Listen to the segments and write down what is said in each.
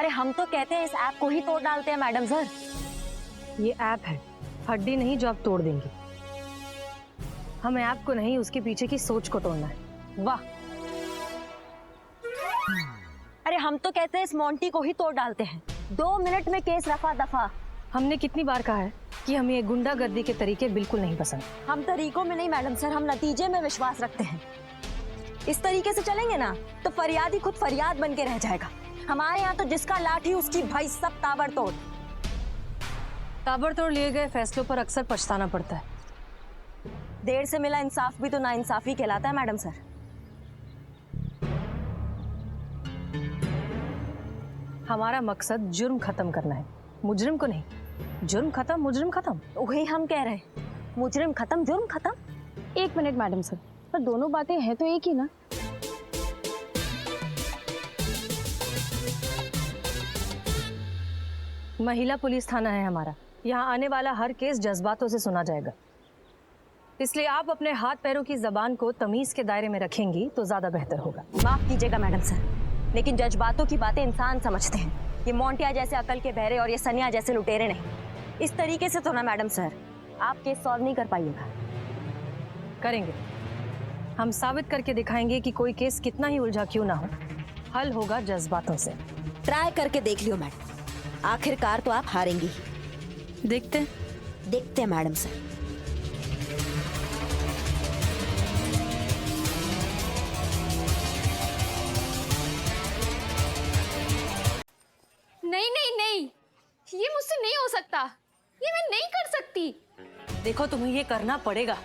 अरे हम तो कहते हैं इस ऐप को ही तोड़ डालते हैं मैडम सर। ये ऐप है, हड्डी नहीं जो आप तोड़ देंगे। हम ऐप को नहीं, उसके पीछे की सोच को तोड़ना है। वाह। अरे हम तो कहते हैं इस मोंटी को ही तोड़ डालते हैं। 2 मिनट में केस रफा दफा। हमने कितनी बार कहा है कि हमें ये गुंडागर्दी के तरीके बिल्कुल नहीं पसंद। हम तरीकों में नहीं मैडम सर, हम नतीजे में विश्वास रखते हैं। इस तरीके से चलेंगे ना तो फरियाद ही खुद फरियाद बन के रह जाएगा। हमारे यहाँ तो जिसका लाठी उसकी भाई सब ताबड़तोड़। ताबड़तोड़ लिए गए फैसलों पर अक्सर पछताना पड़ता है। देर से मिला इंसाफ भी तो नाइंसाफी कहलाता है मैडम सर। हमारा मकसद जुर्म खत्म करना है, मुजरिम को नहीं। जुर्म खत्म, मुजरिम खत्म। वही हम कह रहे हैं, मुजरिम खत्म जुर्म खत्म। 1 मिनट मैडम सर, पर दोनों बातें हैं तो एक ही ना। महिला पुलिस थाना है हमारा। यहाँ आने वाला हर केस जज्बातों से सुना जाएगा, इसलिए आप अपने हाथ पैरों की जबान को तमीज के दायरे में रखेंगी तो ज्यादा बेहतर होगा। माफ कीजिएगा मैडम सर, लेकिन जज्बातों की बातें इंसान समझते हैं। ये मोंटिया जैसे अकल के बहरे और ये सनिया जैसे लुटेरे नहीं। इस तरीके से तो ना मैडम सर आप केस सॉल्व नहीं कर पाइएगा। करेंगे, हम साबित करके दिखाएंगे कि कोई केस कितना ही उलझा क्यों ना हो, हल होगा जज्बातों से। ट्राई करके देख लियो मैडम, आखिरकार तो आप हारेंगी ही। देखते हैं मैडम सर। नहीं नहीं नहीं, ये मुझसे नहीं हो सकता, ये मैं नहीं कर सकती। देखो, तुम्हें ये करना पड़ेगा।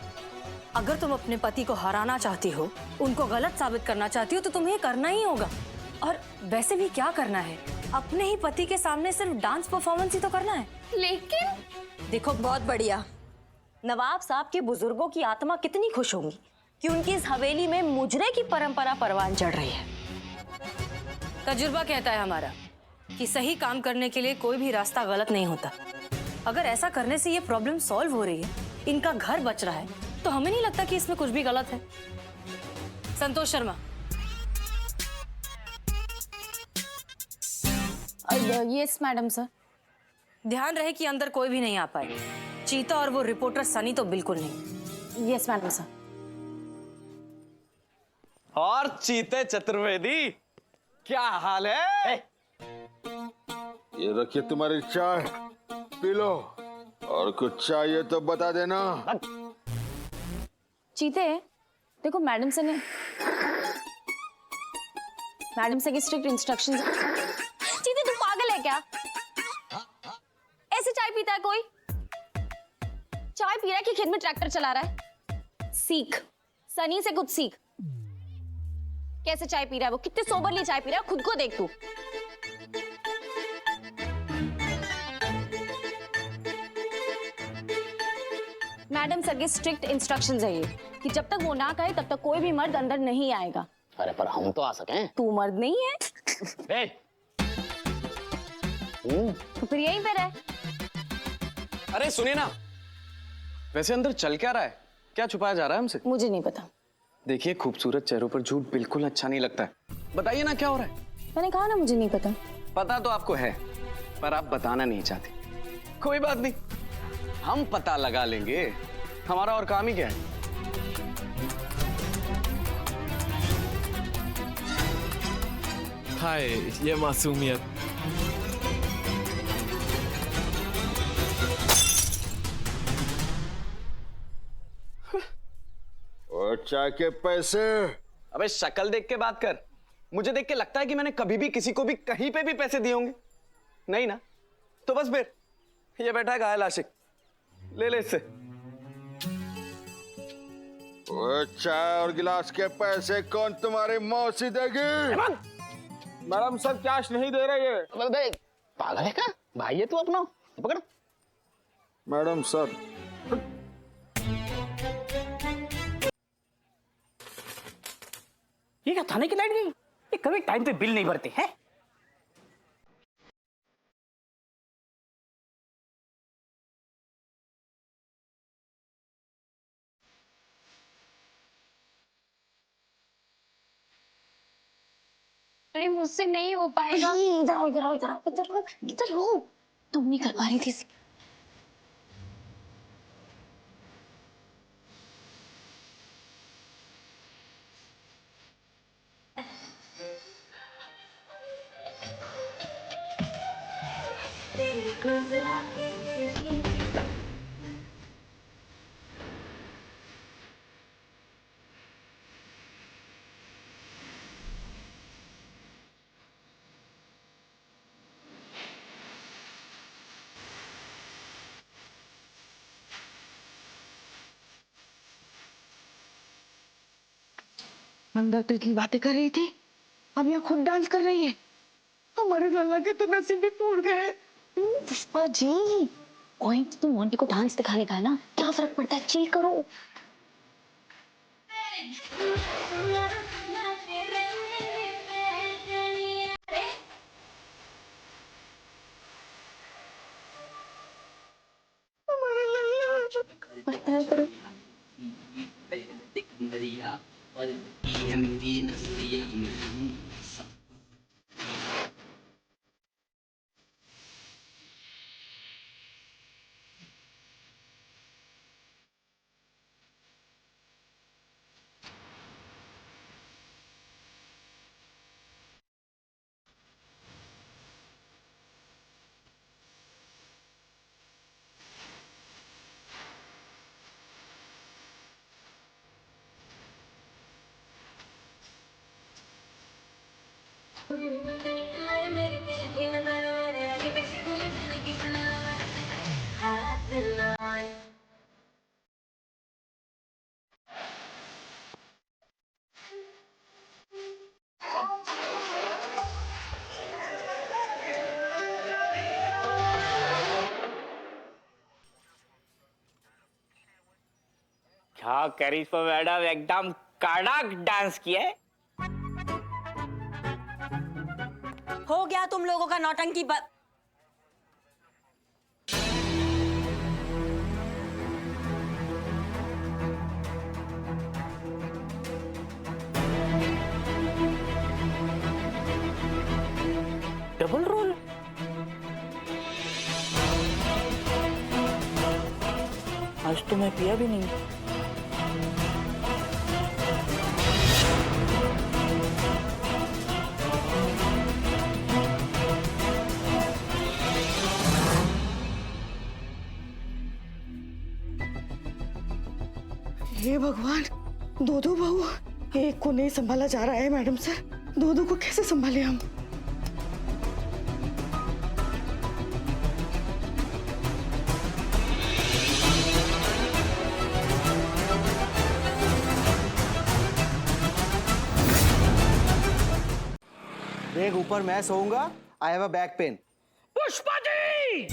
अगर तुम अपने पति को हराना चाहती हो, उनको गलत साबित करना चाहती हो, तो तुम्हें ये करना ही होगा। और वैसे भी क्या करना है, अपने ही पति के सामने सिर्फ डांस परफॉर्मेंस ही तो करना है। लेकिन देखो, बहुत बढ़िया। नवाब साहब के बुजुर्गों की आत्मा कितनी खुश होंगी कि उनकी इस हवेली में मुजरे की परंपरा परवान चढ़ रही है। तजुर्बा कहता है हमारा कि सही काम करने के लिए कोई भी रास्ता गलत नहीं होता। अगर ऐसा करने से ये प्रॉब्लम सॉल्व हो रही है, इनका घर बच रहा है, तो हमें नहीं लगता कि इसमें कुछ भी गलत है। Santosh Sharma. Yes madam sir. ध्यान रहे कि अंदर कोई भी नहीं आ पाए। चीता और वो रिपोर्टर सनी तो बिल्कुल नहीं। Yes madam sir. और चीते चतुर्वेदी, क्या हाल है? ये रखिए तुम्हारी चाय, पी लो। और कुछ चाहिए तो बता देना। चीते, देखो मैडम से की स्ट्रिक्ट इंस्ट्रक्शंस। चीते तू पागल है क्या? ऐसे चाय पीता है कोई? चाय पी रहा है कि खेत में ट्रैक्टर चला रहा है? सीख, सनी से कुछ सीख। कैसे चाय पी रहा है वो, कितने सोबरली चाय पी रहा है, खुद को देख तू। मैडम सर के स्ट्रिक्ट इंस्ट्रक्शंस है ये कि जब तक वो ना कहे तब तक कोई भी मर्द अंदर नहीं आएगा। अरे पर हम तो आ सकें। तू मर्द नहीं है। तो फिर यहीं पे रह। अरे सुनिए ना, वैसे अंदर चल क्या रहा है? क्या छुपाया जा रहा है हमसे? मुझे नहीं पता। देखिए, खूबसूरत चेहरों पर झूठ बिल्कुल अच्छा नहीं लगता है। बताइए ना क्या हो रहा है? मैंने कहा ना मुझे नहीं पता। पता तो आपको है, पर आप बताना नहीं चाहते। कोई बात नहीं, हम पता लगा लेंगे। हमारा और काम ही क्या है। हाय, ये मासूमियत। और चाय के पैसे? अबे शक्ल देख के बात कर। मुझे देख के लगता है कि मैंने कभी भी किसी को भी कहीं पे भी पैसे दिए होंगे? नहीं ना? तो बस फिर ये बैठा है घायल आशिक, ले ले इससे। और चाय और गिलास के पैसे कौन तुम्हारी मौसी देगी? मैडम सर कैश नहीं दे रहे ये। पागल है क्या भाई? ये तू अपना पकड़। मैडम सर, ये क्या थाने की लाइट गई? ये कभी टाइम पे बिल नहीं भरते हैं। अरे मुझसे नहीं हो पाएगा। इधर आओ, इधर आओ, इधर आओ, इधर आओ, इधर हो। तुम नहीं कर पा रही थी। अंदर तो इतनी बातें कर रही थी, अब यहाँ खुद डांस कर रही है। हमारे लल्ला के तो नसीब भी टूट गए। पुष्पा जी, पॉइंट तो मोंटी को डांस दिखाने का है ना, क्या फर्क पड़ता है, चिल करो। क्या करिश्मा मैडम एकदम कड़क डांस किए। हो गया तुम लोगों का नौटंकी डबल रोल। आज तो मैं पिया भी नहीं। हे भगवान, दो बहू, एक को नहीं संभाला जा रहा है मैडम सर। दो को कैसे संभाले हम? देख ऊपर मैं सोऊंगा, I have a back pain. Pushpa ji,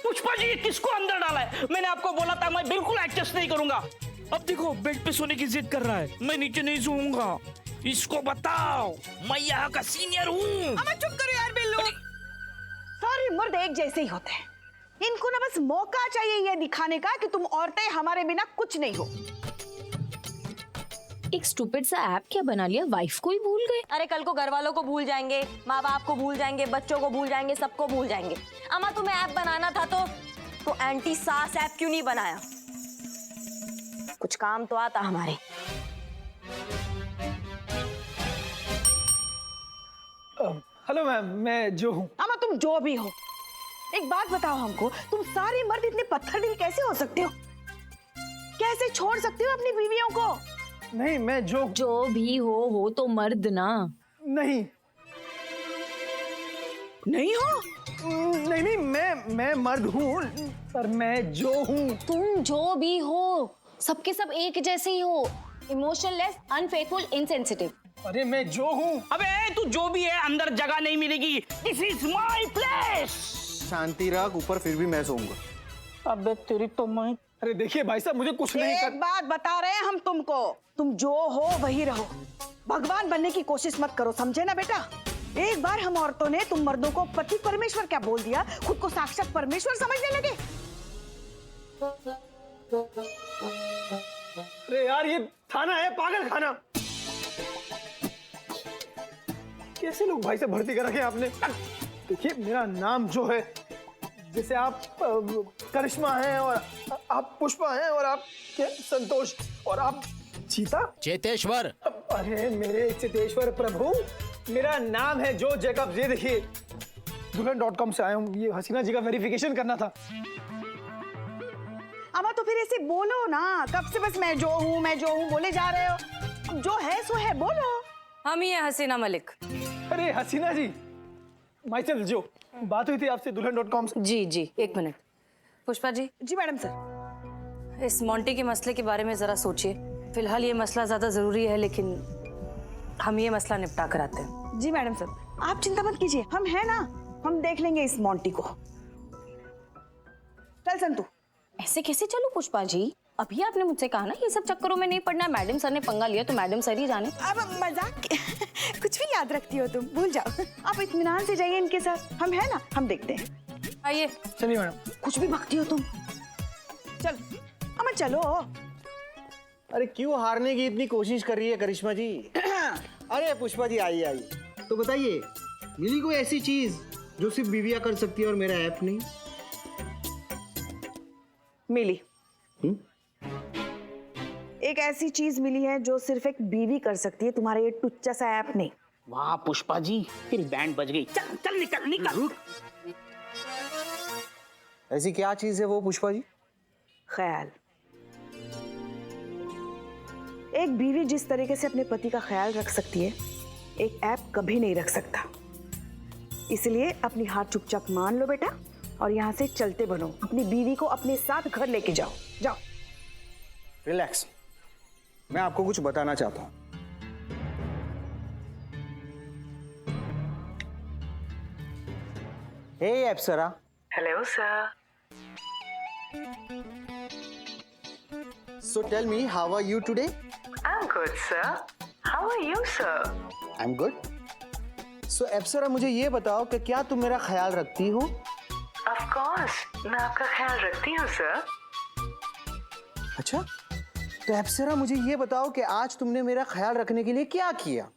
Pushpa ji, ये किसको अंदर डाला है? मैंने आपको बोला था मैं बिल्कुल एडजस्ट नहीं करूंगा। अब देखो बेड पे सोने की जिद कर रहा है। मैं नीचे नहीं सोऊंगा। इसको बताओ मैं यहाँ का सीनियर हूँ। अब चुप करो यार बिल्लू। सारे मर्द एक जैसे ही होते हैं। इनको ना बस मौका चाहिए ये दिखाने का कि तुम औरतें हमारे बिना कुछ नहीं हो। एक स्टूपिड सा ऐप क्या बना लिया, वाइफ को ही भूल गए। अरे कल को घर वालों को भूल जाएंगे, माँ बाप को भूल जाएंगे, बच्चों को भूल जाएंगे, सबको भूल जाएंगे। अम्मा तुम्हें ऐप बनाना था तो एंटी सास ऐप क्यों नहीं बनाया? कुछ काम तो आता हमारे। हेलो मैम, मैं जो हूँ। अमा तुम जो भी हो, एक बात बताओ हमको, तुम सारे मर्द इतने पत्थर दिल कैसे हो सकते हो? कैसे छोड़ सकते हो अपनी बीवियों को? नहीं, मैं जो भी हो तो मर्द ना। नहीं नहीं हो? नहीं, मैं मर्द हूँ, पर मैं जो हूँ। तुम जो भी हो, सबके सब एक जैसे ही हो। Emotionless, unfaithful, insensitive. अरे मैं जो हूँ। अबे तू जो भी है, अंदर जगह नहीं मिलेगी। This is my place. शांति रख, ऊपर फिर भी मैं सोऊंगा। अबे तेरी तो मैं। अरे देखिए भाई साहब, मुझे कुछ नहीं एक बात बता रहे हैं हम तुमको, तुम जो हो वही रहो। भगवान बनने की कोशिश मत करो, समझे ना बेटा? एक बार हम औरतों ने तुम मर्दों को पति परमेश्वर क्या बोल दिया, खुद को साक्षात परमेश्वर समझने लगे। अरे यार, ये थाना है, पागल खाना। कैसे लोग भाई से भर्ती कर रखे हैं आपने? देखिए मेरा नाम जो है, जैसे आप करिश्मा हैं और आप पुष्पा हैं और आप क्या संतोष और आप चीता चेतेश्वर। अरे मेरे चेतेश्वर प्रभु, मेरा नाम है जो जैकब। ये देखिए दुल्हन.com से आया हूँ, ये हसीना जी का वेरिफिकेशन करना था। अमा तो फिर ऐसे बोलो ना, कब से बस मैं जो हूँ बोले जा रहे हो। अब जो है सो है, बोलो। हम ही है हसीना मलिक। अरे हसीना जी, माइसेल्फ जो बात हुई थी आपसे दुल्हन.com से। जी जी, एक मिनट। पुष्पा जी, जी मैडम सर। इस मोंटी के मसले के बारे में जरा सोचिए। फिलहाल ये मसला ज्यादा जरूरी है, लेकिन हम ये मसला निपटा कर आते हैं। जी मैडम सर, आप चिंता मत कीजिए, हम है ना, हम देख लेंगे इस मोंटी को। चल संतू। ऐसे कैसे चलो पुष्पा जी? अभी आपने मुझसे कहा ना ये सब चक्करों में नहीं पड़ना। मैडम सर ने पंगा लिया तो मैडम सर ही जाने। अब मजाक कुछ भी याद रखती हो तुम, भूल जाओ। आप इत्मीनान से जाइए इनके साथ, हम है ना, हम देखते हैं। आइए। चलिए मैडम। कुछ भी भगती हो तुम। चल अमर चलो। अरे क्यों हारने की इतनी कोशिश कर रही है करिश्मा जी? अरे पुष्पा जी आइए आइए। तो बताइए, मिली कोई ऐसी चीज जो सिर्फ बीविया कर सकती है और मेरा ऐप नहीं? मिली। एक ऐसी चीज मिली है जो सिर्फ एक बीवी कर सकती है, तुम्हारा ये टुच्चा सा ऐप नहीं। वाह पुष्पा जी, फिर बैंड बज गई। चल चल निकल निकल। ऐसी क्या चीज है वो पुष्पा जी? ख्याल। एक बीवी जिस तरीके से अपने पति का ख्याल रख सकती है, एक ऐप कभी नहीं रख सकता। इसलिए अपनी हार चुपचाप मान लो बेटा और यहाँ से चलते बनो। अपनी बीवी को अपने साथ घर लेके जाओ। जाओ। रिलैक्स, मैं आपको कुछ बताना चाहता हूं। हे अप्सरा। Hello sir. So tell me, how are you today? I'm good, sir. How are you, sir? I'm good. So अप्सरा मुझे ये बताओ कि क्या तुम मेरा ख्याल रखती हो? Of course, मैं आपका ख्याल रखती हूँ, सर। अच्छा, तो अप्सरा मुझे ये बताओ कि आज तुमने मेरा ख्याल रखने के लिए क्या किया?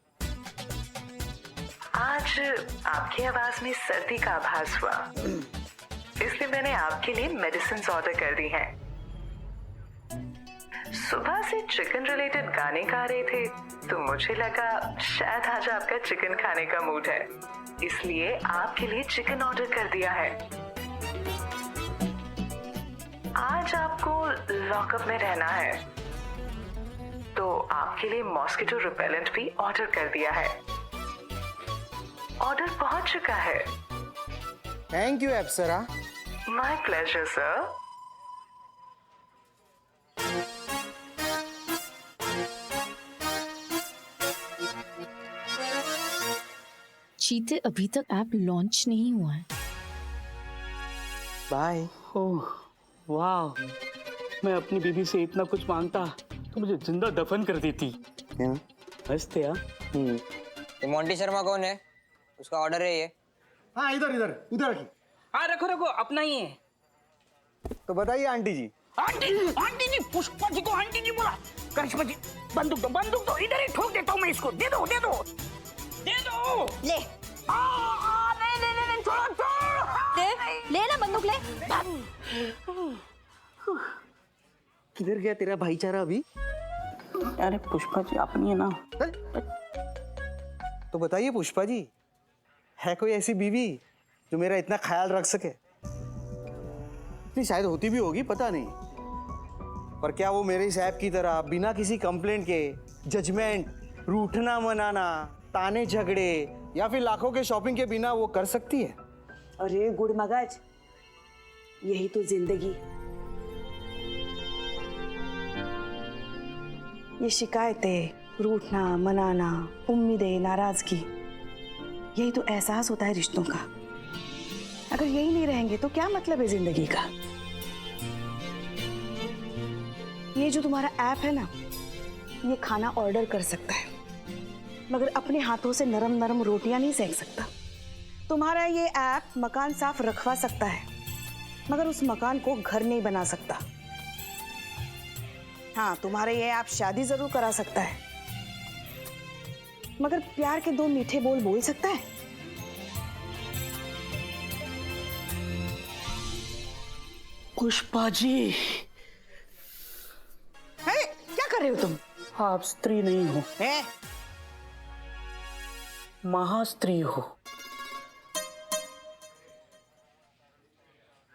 आज आपकी आवाज में सर्दी का आभास हुआ, इसलिए मैंने आपके लिए मेडिसिन ऑर्डर कर दी हैं। सुबह से चिकन रिलेटेड गाने गा रहे थे, तो मुझे लगा शायद आज आपका चिकन खाने का मूड है, इसलिए आपके लिए चिकन ऑर्डर कर दिया है। आज आपको लॉकअप में रहना है, तो आपके लिए मॉस्किटो रिपेलेंट भी ऑर्डर कर दिया है। ऑर्डर पहुंच चुका है। Thank you Apsara. My pleasure sir. चीते, अभी तक ऐप लॉन्च नहीं हुआ है। बाय। ओह वाह, मैं अपनी बीवी से इतना कुछ मांगता तो मुझे जिंदा दफन कर देती। हंसते यार। ये मोंटी शर्मा कौन है? उसका ऑर्डर है ये। हाँ इधर इधर उधर रखिए। हाँ रखो रखो, अपना ही है। तो बताइए आंटी जी। आंटी जी, पुष्पा जी को आंटी जी बोला। करिश्मा जी, बंदूक दो, इधर ही ठोक देता हूँ मैं इसको। दे दो ले। ले छोड़ो। ले ना बंदूक ले। किधर गया तेरा भाईचारा अभी? अरे पुष्पा जी अपनी है ना। तो बताइए पुष्पा जी, है कोई ऐसी बीवी जो मेरा इतना ख्याल रख सके? इतनी शायद होती भी होगी, पता नहीं, पर क्या वो मेरे इस ऐप की तरह बिना किसी कंप्लेंट के जजमेंट, रूठना मनाना, ताने झगड़े या फिर लाखों के शॉपिंग के बिना वो कर सकती है? अरे गुड़ मगज, यही तो जिंदगी। ये शिकायतें, रूठना मनाना, उम्मीदें, नाराजगी, यही तो एहसास होता है रिश्तों का। अगर यही नहीं रहेंगे तो क्या मतलब है जिंदगी का? ये जो तुम्हारा ऐप है ना, ये खाना ऑर्डर कर सकता है, मगर अपने हाथों से नरम नरम रोटियां नहीं सेक सकता। तुम्हारा ये ऐप मकान साफ रखवा सकता है, मगर उस मकान को घर नहीं बना सकता। हाँ, तुम्हारा ये ऐप शादी जरूर करा सकता है, मगर प्यार के दो मीठे बोल बोल सकता है? पुष्पा जी, है? क्या कर रहे हो तुम? आप स्त्री नहीं हो, है? महास्त्री हो।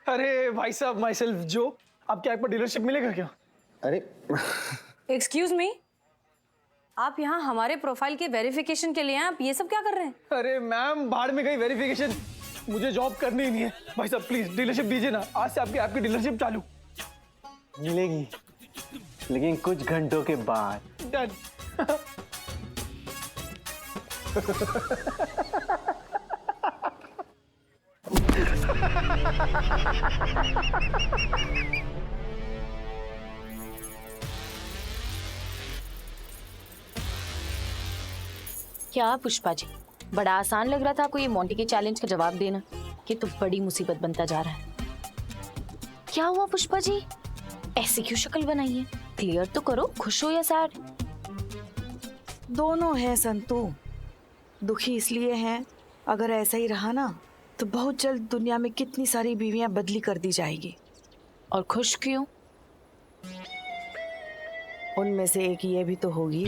अरे भाई साहब, माई सेल्फ जो, आपके ऐप पर डीलरशिप मिलेगा क्या? अरे एक्सक्यूज मी, आप यहाँ हमारे प्रोफाइल के वेरिफिकेशन के लिए हैं, आप ये सब क्या कर रहे हैं? अरे मैम, बाहर में गई वेरिफिकेशन, मुझे जॉब करनी ही नहीं है। भाई साहब प्लीज डीलरशिप दीजिए ना, आज से आपके ऐप की डीलरशिप चालू। मिलेगी, लेकिन कुछ घंटों के बाद। डन। क्या पुष्पा जी, बड़ा आसान लग रहा था आपको ये मोंटी के चैलेंज का जवाब देना। ये तो बड़ी मुसीबत बनता जा रहा है। क्या हुआ पुष्पा जी, ऐसी क्यों शक्ल बनाई है? क्लियर तो करो, खुश हो या सैड? दोनों है संतू। दुखी इसलिए हैं, अगर ऐसा ही रहा ना तो बहुत जल्द दुनिया में कितनी सारी बीवियां बदली कर दी जाएगी। और खुश क्यों? उनमें से एक ये भी तो होगी,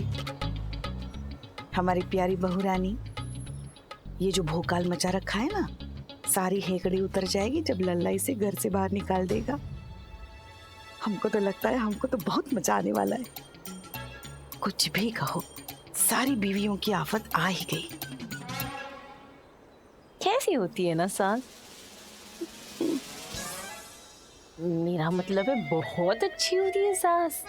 हमारी प्यारी बहू रानी। ये जो भोकाल मचा रखा है ना, सारी हेकड़ी उतर जाएगी जब लल्ला इसे घर से बाहर निकाल देगा। हमको तो लगता है हमको तो बहुत मजा आने वाला है। कुछ भी कहो, सारी बीवियों की आफत आ ही गई। कैसी होती है ना सास? मेरा मतलब है बहुत अच्छी होती है सास।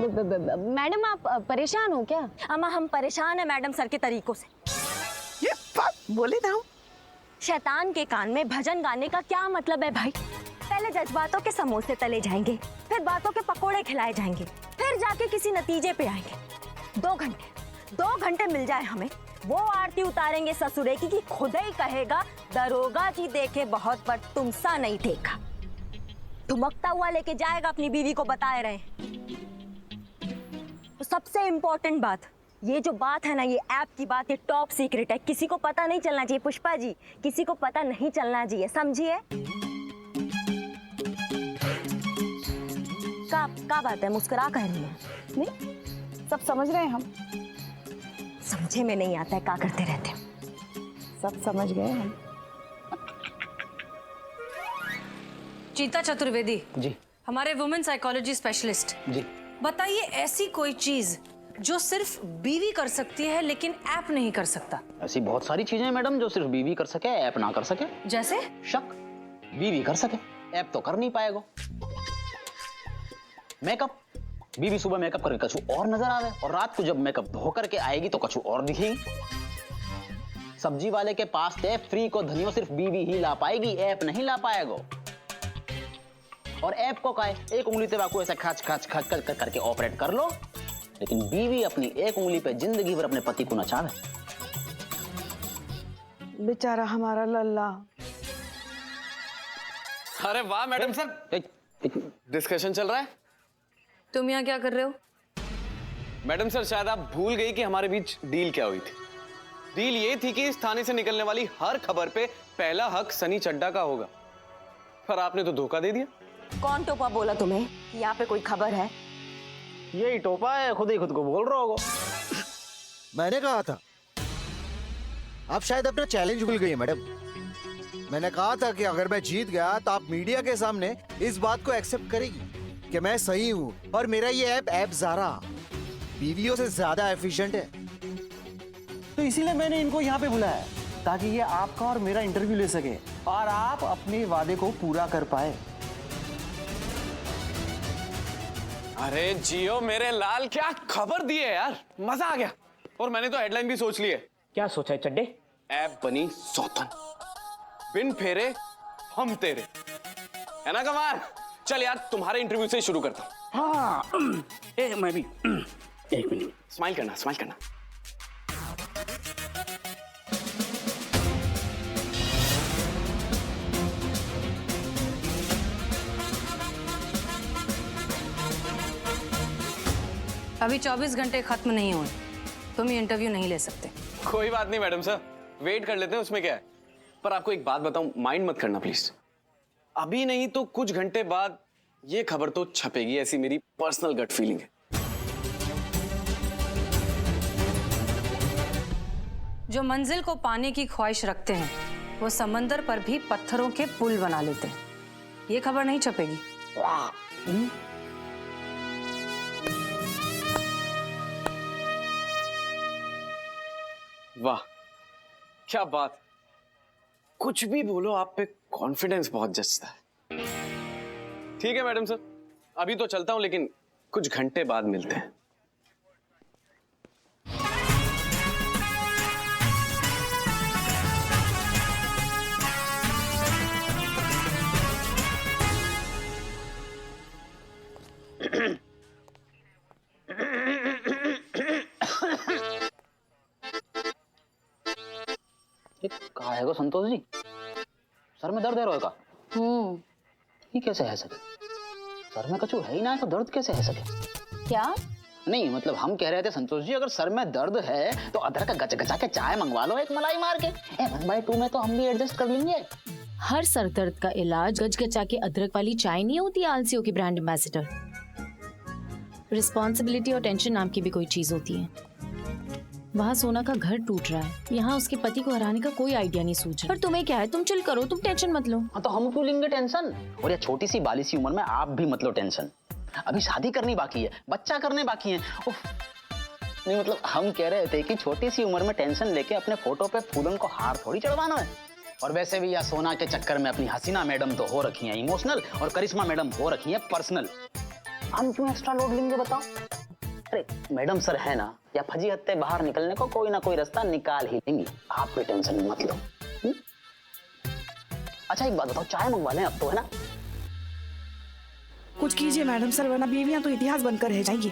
मैडम आप परेशान हो क्या? अम्मा हम परेशान है मैडम सर के तरीकों से। ये बात बोले ना, शैतान के कान में भजन गाने का क्या मतलब है भाई? पहले जज्बातों के समोसे तले जाएंगे, फिर बातों के पकोड़े खिलाए जाएंगे, फिर जाके किसी नतीजे पे आएंगे। 2 घंटे मिल जाए हमें, वो आरती उतारेंगे ससुरे की कि खुद ही कहेगा दरोगा जी देखे बहुत पर तुमसा नहीं देखा। धुमकता हुआ लेके जाएगा अपनी बीवी को, बताए रहे। तो सबसे इम्पोर्टेंट बात, ये जो बात है ना, ये ऐप की बात, ये टॉप सीक्रेट है, किसी को पता नहीं चलना चाहिए पुष्पा जी, किसी को पता नहीं चलना चाहिए, समझिए? का बात है, मुस्कुरा कह रही है? नहीं सब समझ रहे हैं हम। समझे में नहीं आता है, क्या करते रहते हो? सब समझ गए हम। चीता चतुर्वेदी जी। हमारे वुमेन साइकोलॉजी स्पेशलिस्ट जी। बताइए ऐसी कोई चीज जो सिर्फ बीवी कर सकती है लेकिन ऐप नहीं कर सकता? ऐसी बहुत सारी चीजें हैं मैडम जो सिर्फ बीवी कर सके, ऐप ना कर सके। जैसे? शक, बीवी कर सके, ऐप तो कर नहीं पाएगा। मेकअप, बीवी सुबह मेकअप करके कछु और नजर आवे और रात को जब मेकअप धो करके आएगी तो कछु और दिखेगी। सब्जी वाले के पास थे फ्री को धनियो सिर्फ बीवी ही ला पाएगी, ऐप नहीं ला पाएगा। और ऐप को कहे एक उंगली पे बाकू ऐसा खच खच खच खच करके ऑपरेट कर लो, लेकिन बीवी अपनी एक उंगली पे जिंदगी भर अपने पति को नचावे। बेचारा हमारा लल्ला। अरे वाह मैडम सर, डिस्कशन चल रहा है। तुम यहाँ क्या कर रहे हो? मैडम सर शायद आप भूल गई कि हमारे बीच डील क्या हुई थी। डील ये थी कि इस थाने से निकलने वाली हर खबर पे पहला हक सनी चड्डा का होगा, पर आपने तो धोखा दे दिया। कौन टोपा बोला तुम्हें कि यहाँ पे कोई खबर है? यही टोपा है, खुद ही खुद को बोल रहा होगा। मैंने कहा था, आप शायद अपना चैलेंज भूल गई है मैडम। मैंने कहा था कि अगर मैं जीत गया तो आप मीडिया के सामने इस बात को एक्सेप्ट करेगी कि मैं सही हूँ और मेरा ये ऐप ज़ारा बीवियों से ज्यादा एफिशिएंट है। तो इसीलिए मैंने इनको यहाँ पे बुलाया ताकि ये आपका और मेरा इंटरव्यू ले सके और आप अपने वादे को पूरा कर पाए। अरे जियो मेरे लाल, क्या खबर दी है यार, मजा आ गया। और मैंने तो हेडलाइन भी सोच ली है। क्या सोचा है चड्डे? ऐप बनी सौतन, बिन फेरे हम तेरे, है ना कमार? चल यार तुम्हारे इंटरव्यू से शुरू करता हूं। हाँ मैं भी। एक मिनट, स्माइल करना, स्माइल करना। अभी 24 घंटे खत्म नहीं हुए, तुम ये इंटरव्यू नहीं ले सकते। कोई बात नहीं मैडम सर, वेट कर लेते हैं, उसमें क्या है। पर आपको एक बात बताऊं, माइंड मत करना प्लीज। अभी नहीं तो कुछ घंटे बाद ये खबर तो छपेगी, ऐसी मेरी पर्सनल गट फीलिंग है। जो मंजिल को पाने की ख्वाहिश रखते हैं वो समंदर पर भी पत्थरों के पुल बना लेते हैं। ये खबर नहीं छपेगी। वाह क्या बात, कुछ भी बोलो आप पे कॉन्फिडेंस बहुत जचता है। ठीक है मैडम सर, अभी तो चलता हूं, लेकिन कुछ घंटे बाद मिलते हैं। कहा है गो संतोष जी, सर में दर्द है रोए का? ये कैसे है सके? सर में कछु है ही ना, तो दर्द कैसे है सके? क्या? नहीं मतलब हम कह रहे थे संतोष जी, अगर सर में दर्द है तो अदरक का गचगचा के चाय मंगवा लो, एक मलाई मार के। 1/2 में तो हम भी एडजस्ट कर लेंगे। हर सर दर्द का इलाज गचगचा के अदरक वाली चाय नहीं होती आलसियों की ब्रांड एम्बेसडर। रिस्पॉन्सिबिलिटी और टेंशन नाम की भी कोई चीज होती है। वहाँ सोना का घर टूट रहा है, यहाँ उसके पति को हराने का कोई आइडिया नहीं सूझ रहा। पर तुम्हें क्या है, तुम चिल करो, तुम टेंशन मत लो। हाँ तो हम क्यों लेंगे टेंशन? और ये छोटी सी बाली सी उम्र में आप भी मत लो टेंशन। अभी शादी करनी बाकी है, बच्चा करने बाकी है। नहीं मतलब हम कह रहे थे कि छोटी सी उम्र में टेंशन लेके अपने फोटो पे फूलन को हार थोड़ी चढ़वाना है। और वैसे भी यह सोना के चक्कर में अपनी हसीना मैडम तो हो रखी है इमोशनल, और करिश्मा मैडम हो रखी है पर्सनल। हम क्यों एक्स्ट्रा लोड लेंगे बताओ? अरे मैडम सर है ना, या फजी हत्ते बाहर निकलने को कोई ना कोई रास्ता निकाल ही लेंगी, आप भी टेंशन मत लो। अच्छा एक बात बताओ, चाय मंगवा लें अब तो, है ना? कुछ कीजिए मैडम सर, वरना बीवियां तो इतिहास बनकर रह जाएंगी।